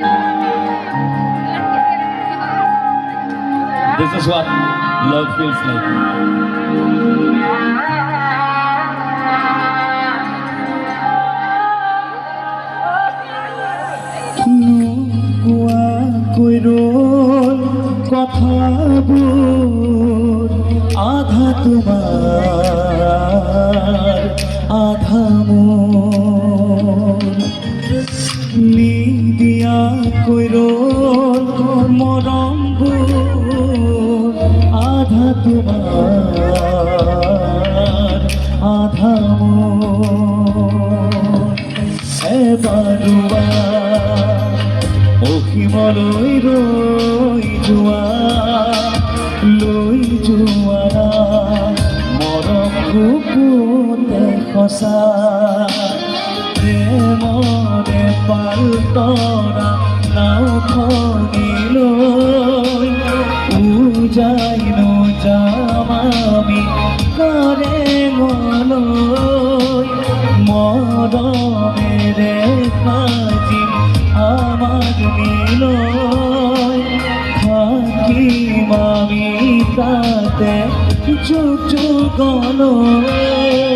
This is what love feels like. কথাবোৰ আধা তোমাৰ আধা মোৰ নিদিয়াকৈ ৰ'ল মৰমবোৰ আধা তোমাৰ আধা মোৰ এবাৰুৱা অসীমলৈ ৰৈ যোৱা লৈ যোৱা মৰম গোপনে সঁচা প্ৰেমৰে পালতৰা নাওখনিলৈ উজাই নোযাম আমি কৰেঙলৈ মৰমেৰে সাজিম আমার মিলয় থাকিম আমি তাতে যুগ যুগলৈ